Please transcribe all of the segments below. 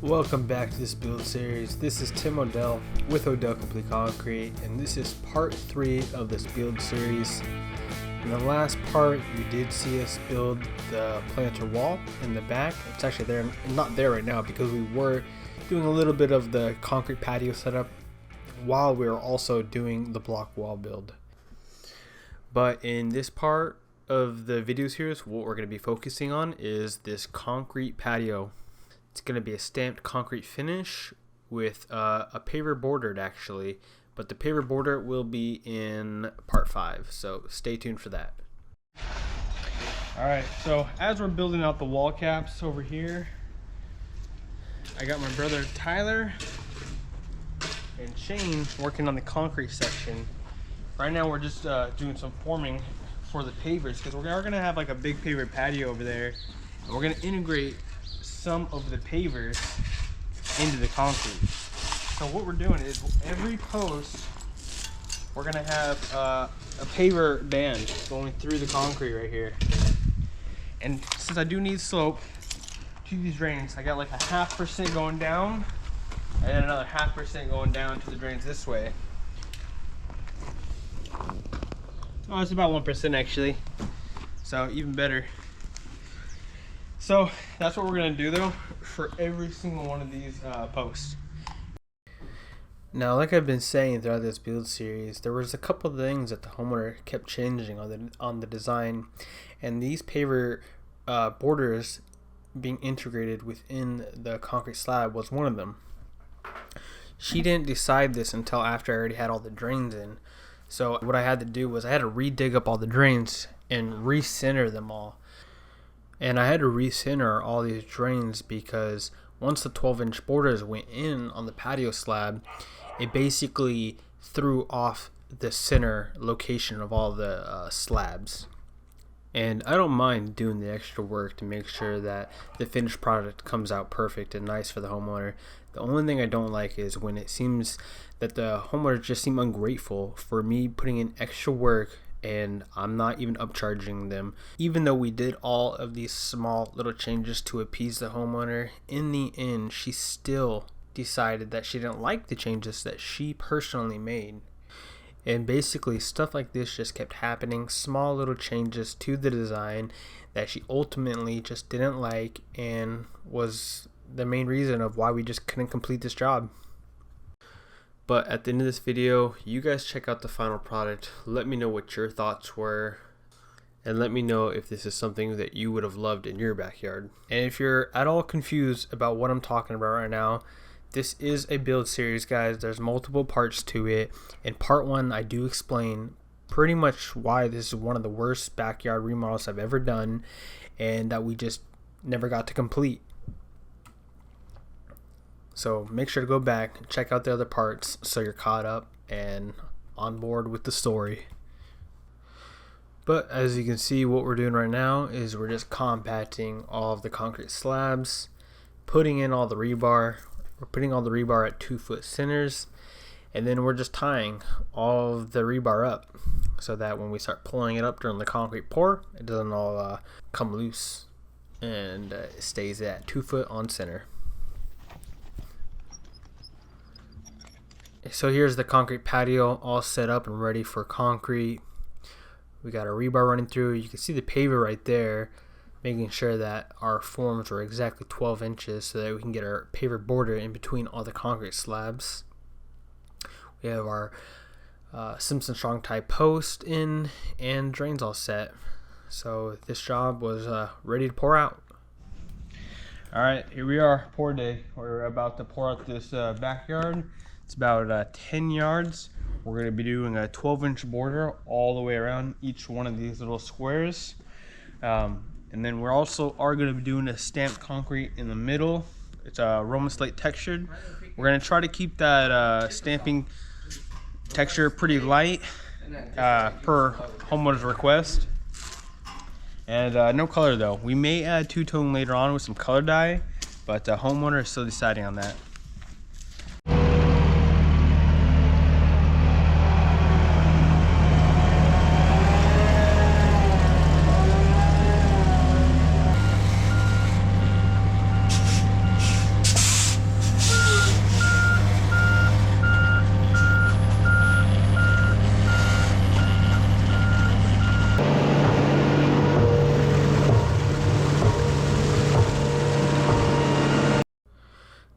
Welcome back to this build series. This is Tim Odell with Odell Complete Concrete, and this is part 3 of this build series. In the last part, you did see us build the planter wall in the back. It's actually there, not there right now, because we were doing a little bit of the concrete patio setup while we were also doing the block wall build. But in this part of the video series, what we're going to be focusing on is this concrete patio. It's going to be a stamped concrete finish with a paver bordered actually, but the paver border will be in part 5, so stay tuned for that. Alright, so as we're building out the wall caps over here, I got my brother Tyler and Shane working on the concrete section. Right now we're just doing some forming for the pavers, because we're going to have like a big paver patio over there, and we're going to integrate some of the pavers into the concrete. So what we're doing is every post we're gonna have a paver band going through the concrete right here. And since I do need slope to these drains, I got like a 0.5% going down and then another 0.5% going down to the drains this way. Oh, it's about 1% actually, so even better. So that's what we're going to do though for every single one of these posts. Now, like I've been saying throughout this build series, there was a couple of things that the homeowner kept changing on the design, and these paver borders being integrated within the concrete slab was one of them. She didn't decide this until after I already had all the drains in. So what I had to do was I had to re-dig up all the drains and re-center them all. And I had to recenter all these drains because once the 12-inch borders went in on the patio slab, it basically threw off the center location of all the slabs. And I don't mind doing the extra work to make sure that the finished product comes out perfect and nice for the homeowner. The only thing I don't like is when it seems that the homeowners just seem ungrateful for me putting in extra work and I'm not even upcharging them. Even though we did all of these small little changes to appease the homeowner, in the end she still decided that she didn't like the changes that she personally made. And basically stuff like this just kept happening, small little changes to the design that she ultimately just didn't like, and was the main reason of why we just couldn't complete this job. But at the end of this video, you guys check out the final product. Let me know what your thoughts were, and let me know if this is something that you would have loved in your backyard. And if you're at all confused about what I'm talking about right now, this is a build series, guys. There's multiple parts to it. In part 1, I do explain pretty much why this is one of the worst backyard remodels I've ever done, and that we just never got to complete. So make sure to go back and check out the other parts so you're caught up and on board with the story. But as you can see, what we're doing right now is we're just compacting all of the concrete slabs, putting in all the rebar. We're putting all the rebar at 2-foot centers, and then we're just tying all of the rebar up so that when we start pulling it up during the concrete pour, it doesn't all come loose, and it stays at 2 foot on center. So here's the concrete patio all set up and ready for concrete. We got our rebar running through. You can see the paver right there, making sure that our forms are exactly 12 inches so that we can get our paver border in between all the concrete slabs. We have our Simpson Strong tie post in and drains all set. So this job was ready to pour out. Alright, here we are, pour day. We're about to pour out this backyard. It's about 10 yards. We're going to be doing a 12-inch border all the way around each one of these little squares. And then we're also going to be doing a stamped concrete in the middle. It's a Roman slate textured. We're going to try to keep that stamping texture pretty light per homeowner's request. And no color though. We may add two-tone later on with some color dye, but the homeowner is still deciding on that.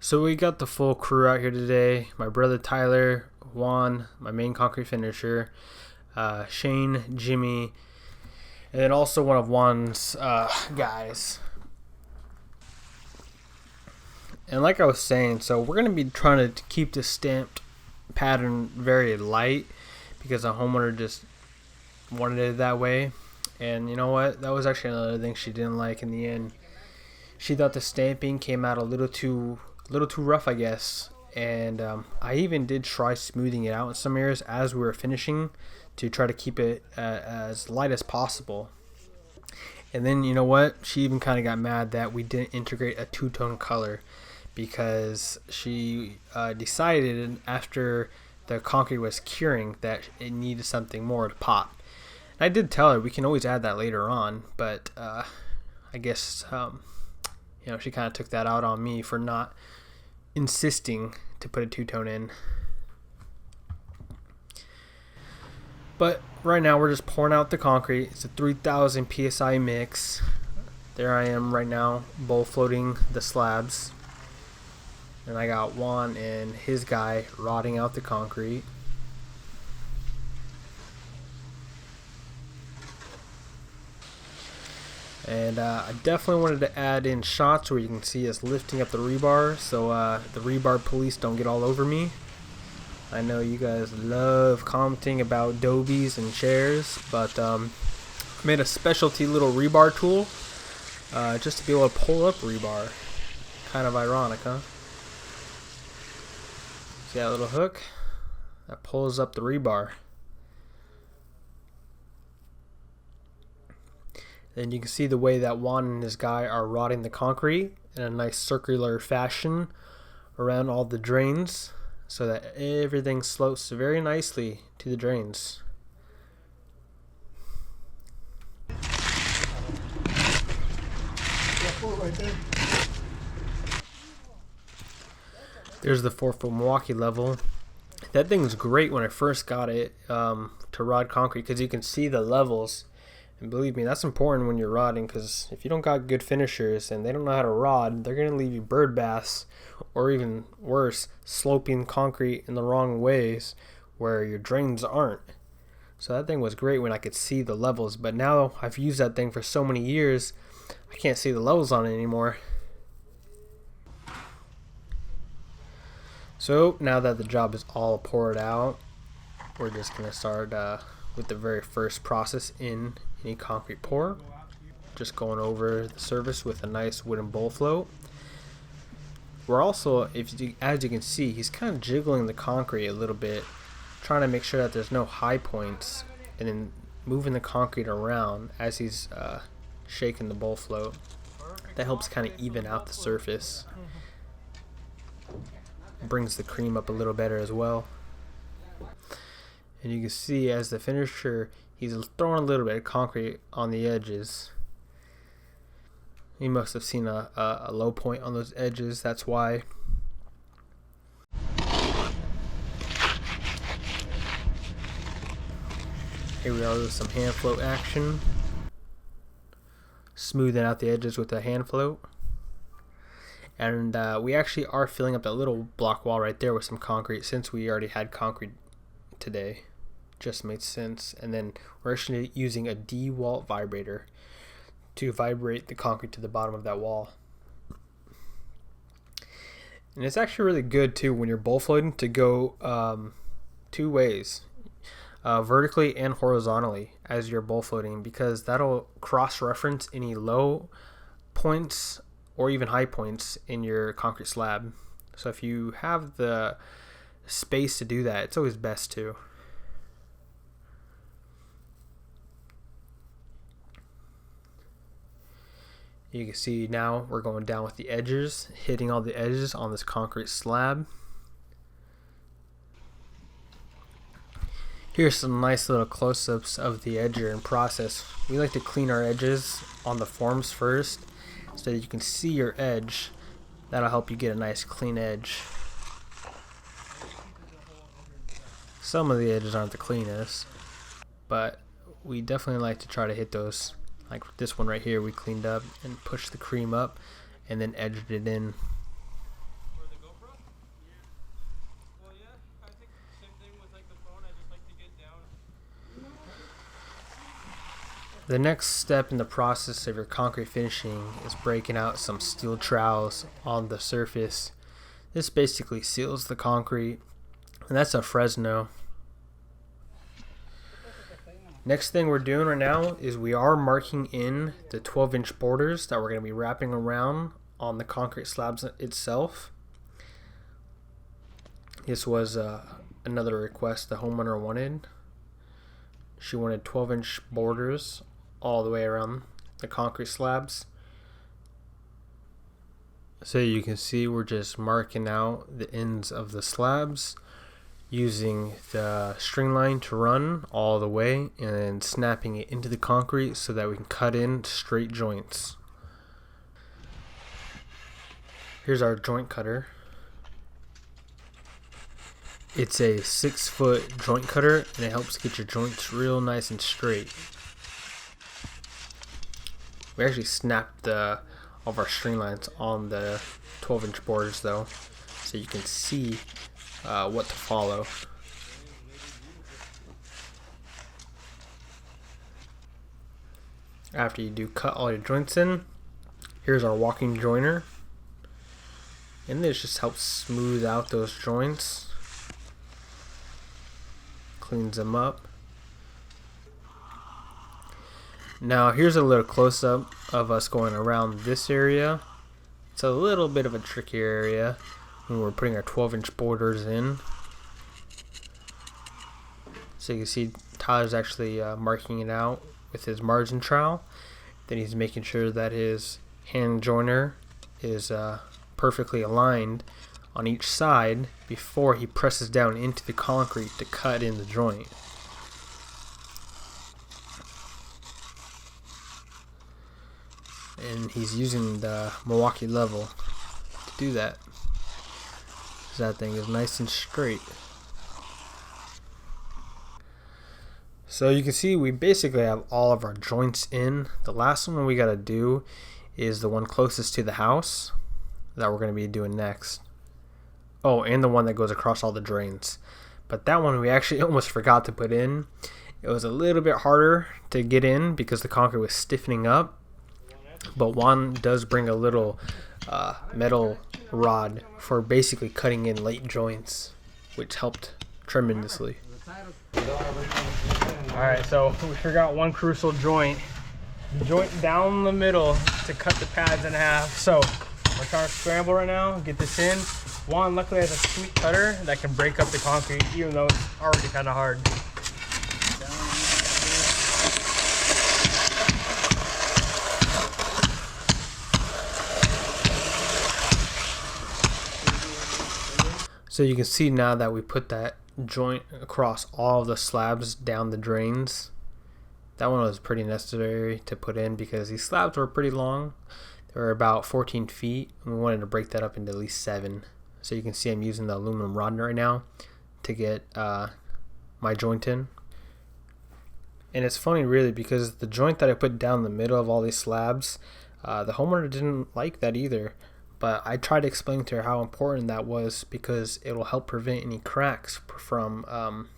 So we got the full crew out here today. My brother Tyler, Juan, my main concrete finisher, Shane, Jimmy, and then also one of Juan's guys. And like I was saying, so we're going to be trying to keep the stamped pattern very light because a homeowner just wanted it that way. And you know what? That was actually another thing she didn't like in the end. She thought the stamping came out a little too rough, I guess. And I even did try smoothing it out in some areas as we were finishing to try to keep it as light as possible. And then, you know what? She even kind of got mad that we didn't integrate a two-tone color because she decided after the concrete was curing that it needed something more to pop. And I did tell her we can always add that later on, but I guess she kind of took that out on me for not insisting to put a two-tone in. But right now we're just pouring out the concrete. It's a 3,000 psi mix. There I am right now, bowl floating the slabs. And I got Juan and his guy rodding out the concrete. And I definitely wanted to add in shots where you can see us lifting up the rebar so the rebar police don't get all over me. I know you guys love commenting about dobies and chairs, but I made a specialty little rebar tool just to be able to pull up rebar. Kind of ironic, huh? See that little hook? That pulls up the rebar. Then you can see the way that Juan and his guy are rodding the concrete in a nice circular fashion around all the drains so that everything slopes very nicely to the drains. There's the 4-foot Milwaukee level. That thing's great when I first got it to rod concrete because you can see the levels. And believe me, that's important when you're rodding because if you don't got good finishers and they don't know how to rod, they're going to leave you bird baths or even worse, sloping concrete in the wrong ways where your drains aren't. So that thing was great when I could see the levels, but now I've used that thing for so many years, I can't see the levels on it anymore. So now that the job is all poured out, we're just going to start with the very first process in any concrete pour. Just going over the surface with a nice wooden bowl float. We're also, as you can see, he's kind of jiggling the concrete a little bit, trying to make sure that there's no high points, and then moving the concrete around as he's shaking the bowl float. That helps kind of even out the surface. Brings the cream up a little better as well. And you can see as the finisher, he's throwing a little bit of concrete on the edges. He must have seen a low point on those edges, that's why. Here we are with some hand float action. Smoothing out the edges with a hand float. And we actually are filling up that little block wall right there with some concrete since we already had concrete today. Just made sense. And then we're actually using a DeWalt vibrator to vibrate the concrete to the bottom of that wall. And it's actually really good too when you're bowl floating to go two ways, vertically and horizontally as you're bowl floating, because that'll cross-reference any low points or even high points in your concrete slab. So if you have the space to do that, it's always best to. You can see now we're going down with the edges, hitting all the edges on this concrete slab. Here's some nice little close-ups of the edger in process. We like to clean our edges on the forms first so that you can see your edge. That'll help you get a nice clean edge. Some of the edges aren't the cleanest, but we definitely like to try to hit those. Like this one right here, we cleaned up and pushed the cream up and then edged it in. The next step in the process of your concrete finishing is breaking out some steel trowels on the surface. This basically seals the concrete, and that's a Fresno. Next thing we're doing right now is we are marking in the 12-inch borders that we're going to be wrapping around on the concrete slabs itself. This was another request the homeowner wanted. She wanted 12-inch borders all the way around the concrete slabs. So you can see we're just marking out the ends of the slabs using the string line to run all the way and then snapping it into the concrete so that we can cut in straight joints. Here's our joint cutter. It's a 6-foot joint cutter and it helps get your joints real nice and straight. We actually snapped all of our string lines on the 12-inch borders though, so you can see what to follow. After you do cut all your joints in, here's our walking joiner. And this just helps smooth out those joints. Cleans them up. Now here's a little close-up of us going around this area. It's a little bit of a trickier area when we're putting our 12-inch borders in. So you can see Tyler's actually marking it out with his margin trowel. Then he's making sure that his hand joiner is perfectly aligned on each side before he presses down into the concrete to cut in the joint. And he's using the Milwaukee level to do that. So that thing is nice and straight. So you can see we basically have all of our joints in. The last one we gotta do is the one closest to the house that we're gonna be doing next. Oh, and the one that goes across all the drains. But that one we actually almost forgot to put in. It was a little bit harder to get in because the concrete was stiffening up. But Juan does bring a little metal rod for basically cutting in late joints, which helped tremendously. Alright, so we forgot one crucial joint. The joint down the middle to cut the pads in half. So we're trying to scramble right now, get this in. Juan luckily has a sweet cutter that can break up the concrete even though it's already kind of hard. So you can see now that we put that joint across all of the slabs down the drains. That one was pretty necessary to put in because these slabs were pretty long. They were about 14 feet and we wanted to break that up into at least 7. So you can see I'm using the aluminum rod right now to get my joint in. And it's funny really because the joint that I put down the middle of all these slabs, the homeowner didn't like that either. But I tried to explain to her how important that was because it will help prevent any cracks from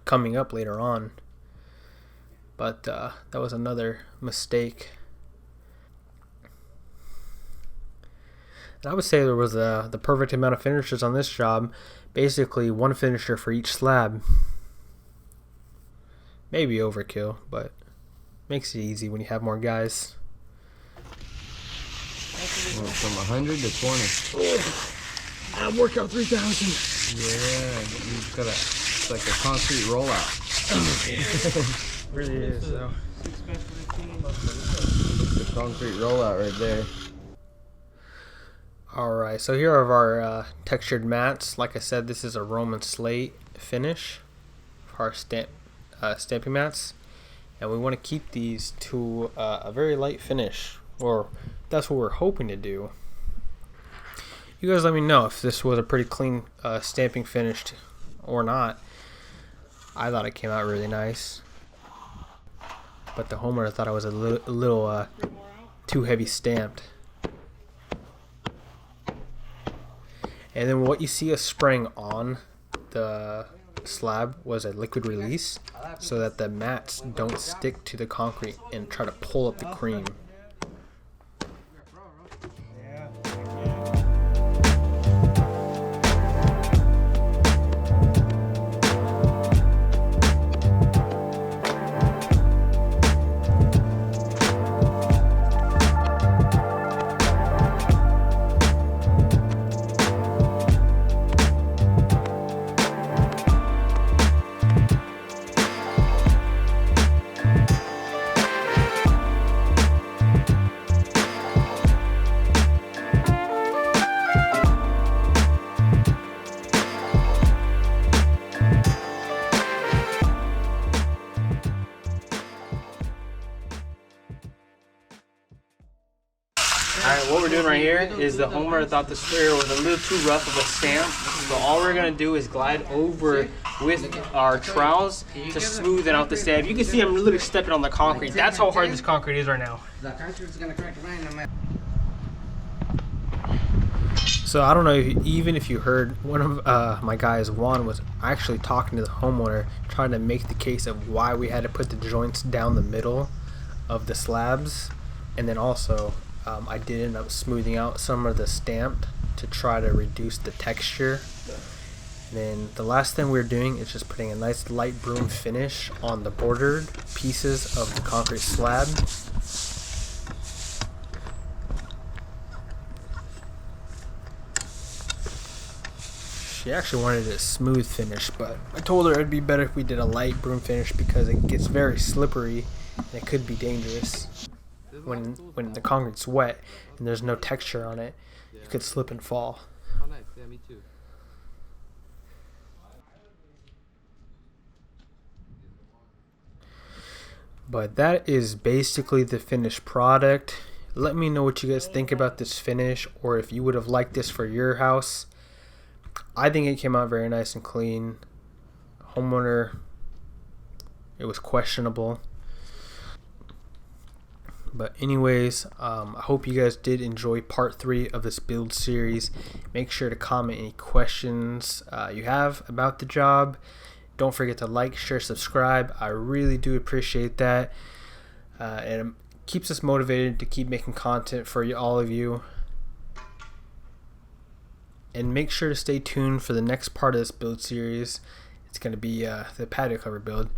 coming up later on. But that was another mistake. And I would say there was the perfect amount of finishers on this job. Basically one finisher for each slab. Maybe overkill, but makes it easy when you have more guys. Went from 100 to 20. I work out 3,000. Yeah, you've got it's like a concrete rollout. Really is, though. The concrete rollout right there. Alright, so here are our textured mats. Like I said, this is a Roman slate finish for our stamping mats. And we want to keep these to a very light finish, or that's what we're hoping to do. You guys let me know if this was a pretty clean stamping finish or not. I thought it came out really nice, but the homeowner thought I was a little too heavy stamped. And then what you see us spraying on the slab was a liquid release so that the mats don't stick to the concrete and try to pull up the cream. Alright, what we're doing right here is the homeowner thought the sprayer was a little too rough of a stamp. So all we're going to do is glide over with our trowels to smoothen out the stab. You can see I'm literally stepping on the concrete. That's how hard this concrete is right now. So I don't know even if you heard, one of my guys, Juan, was actually talking to the homeowner, trying to make the case of why we had to put the joints down the middle of the slabs. And then also I did end up smoothing out some of the stamp to try to reduce the texture. And then the last thing we're doing is just putting a nice light broom finish on the bordered pieces of the concrete slab. She actually wanted a smooth finish, but I told her it'd be better if we did a light broom finish because it gets very slippery and it could be dangerous. When the concrete's wet and there's no texture on it, you could slip and fall. Oh, nice. Yeah, me too. But that is basically the finished product. Let me know what you guys think about this finish, or if you would have liked this for your house. I think it came out very nice and clean. Homeowner, it was questionable. But anyways, I hope you guys did enjoy part 3 of this build series. Make sure to comment any questions you have about the job. Don't forget to like, share, subscribe. I really do appreciate that. And it keeps us motivated to keep making content for all of you. And make sure to stay tuned for the next part of this build series. It's going to be the patio cover build.